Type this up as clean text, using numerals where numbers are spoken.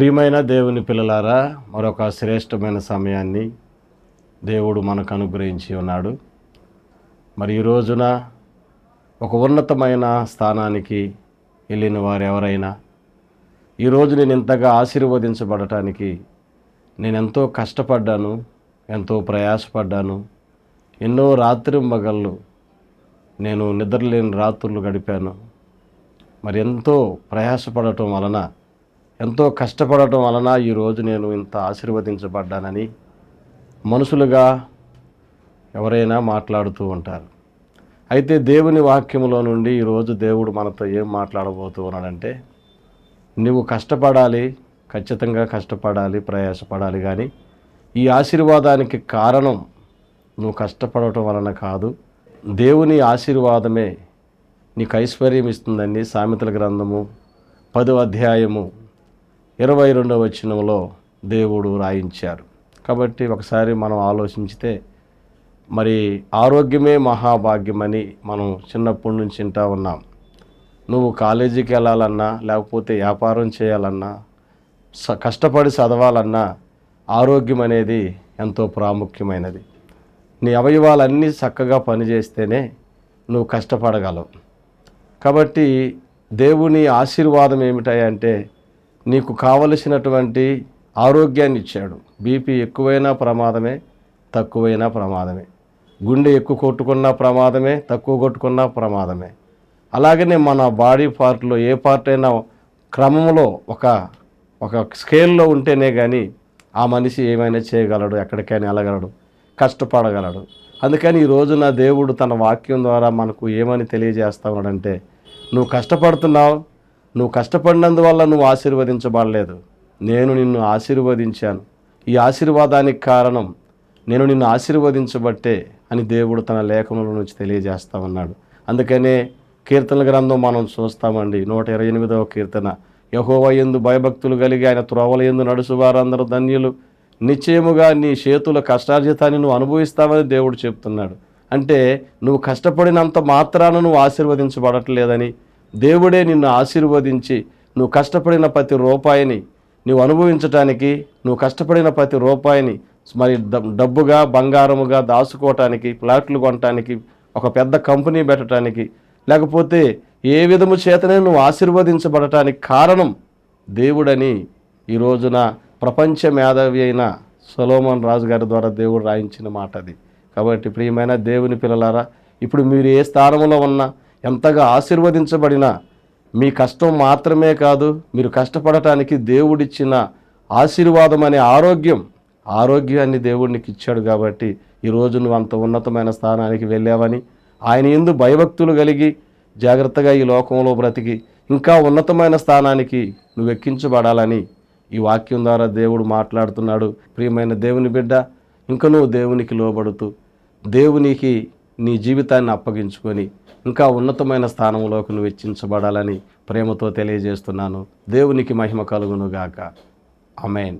ప్రియమైన దేవుని పిల్లలారా, మరొక శ్రేష్టమైన సమయాన్ని దేవుడు మనకు అనుగ్రహించి ఉన్నాడు. మరి ఈ రోజున ఒక ఉన్నతమైన స్థానానికి వెళ్ళిన వారు ఎవరైనా, ఈరోజు నేను ఇంతగా ఆశీర్వదించబడటానికి నేను ఎంతో కష్టపడ్డాను, ఎంతో ప్రయాసపడ్డాను, ఎన్నో రాత్రింబగళ్ళు నేను నిద్రలేని రాత్రులు గడిపాను. మరి ఎంతో ప్రయాసపడటం వలన, ఎంతో కష్టపడటం వలన ఈరోజు నేను ఇంత ఆశీర్వదించబడ్డానని మనుషులుగా ఎవరైనా మాట్లాడుతూ ఉంటారు. అయితే దేవుని వాక్యములో నుండి ఈరోజు దేవుడు మనతో ఏం మాట్లాడబోతూ ఉన్నాడంటే, నువ్వు కష్టపడాలి, ఖచ్చితంగా కష్టపడాలి, ప్రయాసపడాలి. కానీ ఈ ఆశీర్వాదానికి కారణం నువ్వు కష్టపడటం వలన కాదు, దేవుని ఆశీర్వాదమే నీకు ఐశ్వర్యం ఇస్తుందని సామెతల గ్రంథము 10వ అధ్యాయము 22వ వచనంలో దేవుడు రాయించారు. కాబట్టి ఒకసారి మనం ఆలోచించితే, మరి ఆరోగ్యమే మహాభాగ్యమని మనం చిన్నప్పటి నుంచి వింటూ ఉన్నాం. నువ్వు కాలేజీకి వెళ్ళాలన్నా, లేకపోతే వ్యాపారం చేయాలన్నా, కష్టపడి చదవాలన్నా ఆరోగ్యం అనేది ఎంతో ప్రాముఖ్యమైనది. నీ అవయవాలన్నీ చక్కగా పనిచేస్తేనే నువ్వు కష్టపడగలవు. కాబట్టి దేవుని ఆశీర్వాదం ఏమిటాయంటే, నీకు కావలసినటువంటి ఆరోగ్యాన్ని ఇచ్చాడు. బీపీ ఎక్కువైనా ప్రమాదమే, తక్కువైనా ప్రమాదమే. గుండె ఎక్కువ కొట్టుకున్నా ప్రమాదమే, తక్కువ కొట్టుకున్నా ప్రమాదమే. అలాగనే మన బాడీ పార్ట్లో ఏ పార్ట్ అయినా క్రమంలో ఒక స్కేల్లో ఉంటేనే కానీ ఆ మనిషి ఏమైనా చేయగలడు, ఎక్కడికైనా వెళ్ళగలడు, కష్టపడగలడు. అందుకని ఈ రోజున దేవుడు తన వాక్యం ద్వారా మనకు ఏమని తెలియజేస్తా ఉన్నాడంటే, నువ్వు కష్టపడుతున్నావు, నువ్వు కష్టపడినందువల్ల నువ్వు ఆశీర్వదించబడలేదు, నేను నిన్ను ఆశీర్వదించాను. ఈ ఆశీర్వాదానికి కారణం నేను నిన్ను ఆశీర్వదించబట్టే అని దేవుడు తన లేఖనంలో నుంచి తెలియజేస్తా ఉన్నాడు. అందుకనే కీర్తనల గ్రంథం మనం చూస్తామండి. 128వ కీర్తన, యెహోవా యందు భయభక్తులు కలిగి ఆయన త్రోవల యందు నడుచువారందరూ ధన్యులు, నిశ్చయముగా నీ చేతుల కష్టార్జితాన్ని నువ్వు అనుభవిస్తావని దేవుడు చెప్తున్నాడు. అంటే నువ్వు కష్టపడినంత మాత్రాన నువ్వు ఆశీర్వదించబడట్లేదని, దేవుడే నిన్ను ఆశీర్వదించి నువ్వు కష్టపడిన ప్రతి రూపాయిని నువ్వు అనుభవించటానికి, నువ్వు కష్టపడిన ప్రతి రూపాయిని మరి డబ్బుగా, బంగారముగా దాచుకోవటానికి, ప్లాట్లు కొనటానికి, ఒక పెద్ద కంపెనీ పెట్టడానికి, లేకపోతే ఏ విధము చేతనే నువ్వు ఆశీర్వదించబడటానికి కారణం దేవుడని ఈ రోజున ప్రపంచ మేధావి అయిన సొలొమోన్ రాజు గారి ద్వారా దేవుడు రాయించిన మాట అది. కాబట్టి ప్రియమైన దేవుని పిల్లలారా, ఇప్పుడు మీరు ఏ స్థానంలో ఉన్నా, ఎంతగా ఆశీర్వదించబడినా, మీ కష్టం మాత్రమే కాదు, మీరు కష్టపడటానికి దేవుడిచ్చిన ఆశీర్వాదం అనే ఆరోగ్యాన్ని దేవుడికి ఇచ్చాడు. కాబట్టి ఈరోజు నువ్వు అంత ఉన్నతమైన స్థానానికి వెళ్ళావని, ఆయన యందు భయభక్తులు కలిగి జాగ్రత్తగా ఈ లోకంలో బ్రతికి ఇంకా ఉన్నతమైన స్థానానికి నువ్వు ఎక్కించబడాలని ఈ వాక్యం ద్వారా దేవుడు మాట్లాడుతున్నాడు. ప్రియమైన దేవుని బిడ్డ, ఇంకా నువ్వు దేవునికి లోబడుతూ దేవునికి నీ జీవితాన్ని అప్పగించుకొని ఇంకా ఉన్నతమైన స్థానంలోకి నువ్వు హెచ్చించబడాలని ప్రేమతో తెలియజేస్తున్నాను. దేవునికి మహిమ కలుగును గాక. ఆమేన్.